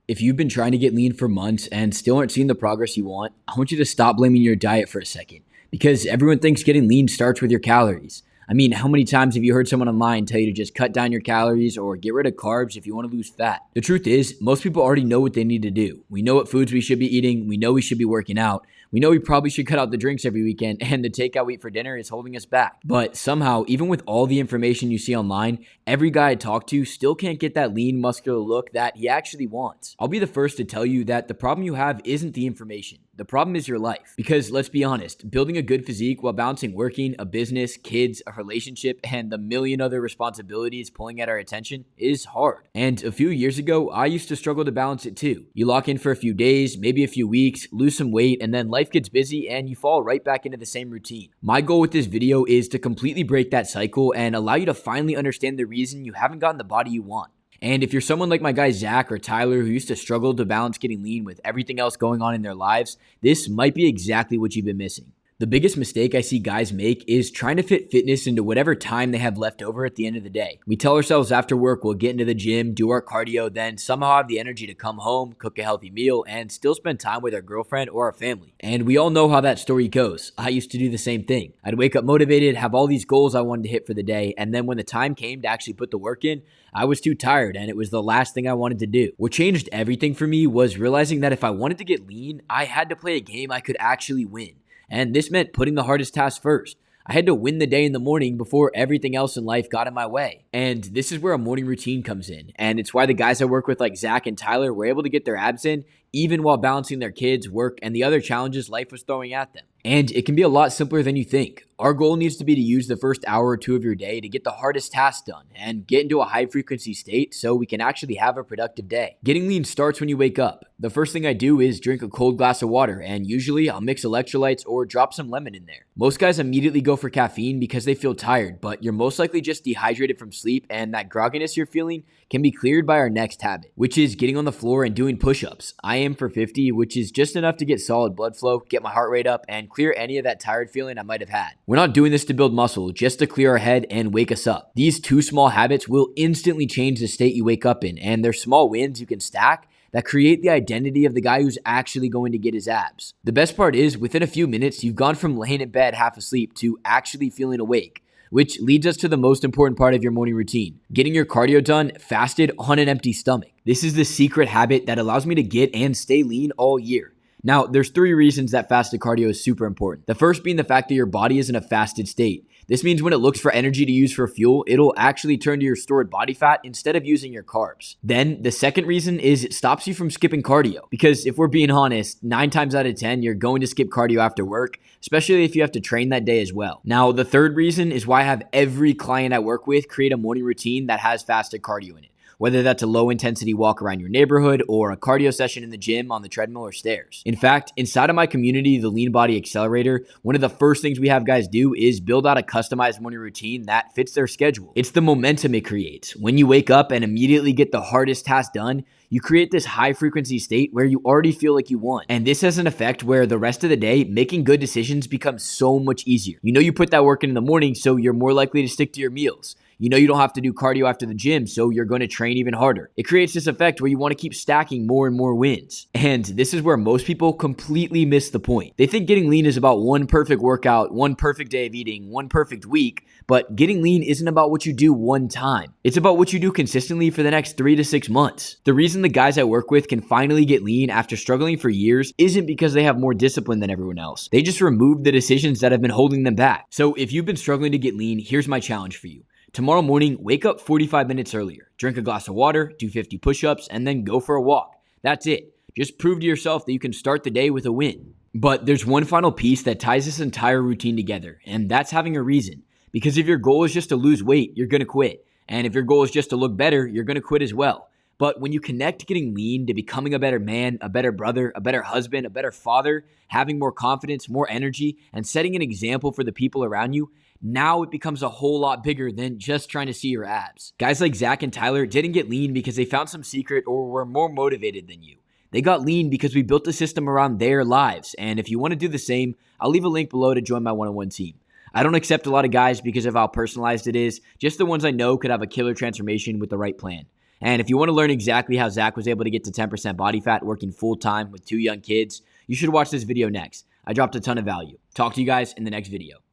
If you've been trying to get lean for months and still aren't seeing the progress you want, I want you to stop blaming your diet for a second because everyone thinks getting lean starts with your calories. I mean, how many times have you heard someone online tell you to just cut down your calories or get rid of carbs if you want to lose fat? The truth is, most people already know what they need to do. We know what foods we should be eating. We know we should be working out. We know we probably should cut out the drinks every weekend, and the takeout we eat for dinner is holding us back. But somehow, even with all the information you see online, every guy I talk to still can't get that lean, muscular look that he actually wants. I'll be the first to tell you that the problem you have isn't the information. The problem is your life. Because let's be honest, building a good physique while balancing working, a business, kids, a relationship, and the million other responsibilities pulling at our attention is hard. And a few years ago, I used to struggle to balance it too. You lock in for a few days, maybe a few weeks, lose some weight, and then life gets busy and you fall right back into the same routine. My goal with this video is to completely break that cycle and allow you to finally understand the reason you haven't gotten the body you want. And if you're someone like my guy Zach or Tyler who used to struggle to balance getting lean with everything else going on in their lives, this might be exactly what you've been missing. The biggest mistake I see guys make is trying to fit fitness into whatever time they have left over at the end of the day. We tell ourselves after work we'll get into the gym, do our cardio, then somehow have the energy to come home, cook a healthy meal, and still spend time with our girlfriend or our family. And we all know how that story goes. I used to do the same thing. I'd wake up motivated, have all these goals I wanted to hit for the day, and then when the time came to actually put the work in, I was too tired and it was the last thing I wanted to do. What changed everything for me was realizing that if I wanted to get lean, I had to play a game I could actually win. And this meant putting the hardest task first. I had to win the day in the morning before everything else in life got in my way. And this is where a morning routine comes in. And it's why the guys I work with like Zach and Tyler were able to get their abs in even while balancing their kids, work, and the other challenges life was throwing at them. And it can be a lot simpler than you think. Our goal needs to be to use the first hour or two of your day to get the hardest tasks done and get into a high frequency state so we can actually have a productive day. Getting lean starts when you wake up. The first thing I do is drink a cold glass of water, and usually I'll mix electrolytes or drop some lemon in there. Most guys immediately go for caffeine because they feel tired, but you're most likely just dehydrated from sleep, and that grogginess you're feeling can be cleared by our next habit, which is getting on the floor and doing push-ups. I aim for 50, which is just enough to get solid blood flow, get my heart rate up, and clear any of that tired feeling I might have had. We're not doing this to build muscle, just to clear our head and wake us up. These two small habits will instantly change the state you wake up in, and they're small wins you can stack that create the identity of the guy who's actually going to get his abs. The best part is, within a few minutes, you've gone from laying in bed half asleep to actually feeling awake, which leads us to the most important part of your morning routine, getting your cardio done fasted on an empty stomach. This is the secret habit that allows me to get and stay lean all year. Now, there's 3 reasons that fasted cardio is super important. The first being the fact that your body is in a fasted state. This means when it looks for energy to use for fuel, it'll actually turn to your stored body fat instead of using your carbs. Then the second reason is it stops you from skipping cardio. Because if we're being honest, 9 times out of 10, you're going to skip cardio after work, especially if you have to train that day as well. Now, the third reason is why I have every client I work with create a morning routine that has fasted cardio in it. Whether that's a low intensity walk around your neighborhood or a cardio session in the gym on the treadmill or stairs. In fact, inside of my community, the Lean Body Accelerator, one of the first things we have guys do is build out a customized morning routine that fits their schedule. It's the momentum it creates. When you wake up and immediately get the hardest task done, you create this high frequency state where you already feel like you won. And this has an effect where the rest of the day, making good decisions becomes so much easier. You know you put that work in the morning, so you're more likely to stick to your meals. You know you don't have to do cardio after the gym, so you're going to train even harder. It creates this effect where you want to keep stacking more and more wins. And this is where most people completely miss the point. They think getting lean is about one perfect workout, one perfect day of eating, one perfect week, but getting lean isn't about what you do one time. It's about what you do consistently for the next 3 to 6 months. The reason the guys I work with can finally get lean after struggling for years isn't because they have more discipline than everyone else. They just removed the decisions that have been holding them back. So if you've been struggling to get lean, here's my challenge for you. Tomorrow morning, wake up 45 minutes earlier, drink a glass of water, do 50 push-ups, and then go for a walk. That's it. Just prove to yourself that you can start the day with a win. But there's one final piece that ties this entire routine together, and that's having a reason. Because if your goal is just to lose weight, you're going to quit. And if your goal is just to look better, you're going to quit as well. But when you connect getting lean to becoming a better man, a better brother, a better husband, a better father, having more confidence, more energy, and setting an example for the people around you, now it becomes a whole lot bigger than just trying to see your abs. Guys like Zach and Tyler didn't get lean because they found some secret or were more motivated than you. They got lean because we built a system around their lives. And if you want to do the same, I'll leave a link below to join my one-on-one team. I don't accept a lot of guys because of how personalized it is. Just the ones I know could have a killer transformation with the right plan. And if you want to learn exactly how Zach was able to get to 10% body fat working full time with 2 young kids, you should watch this video next. I dropped a ton of value. Talk to you guys in the next video.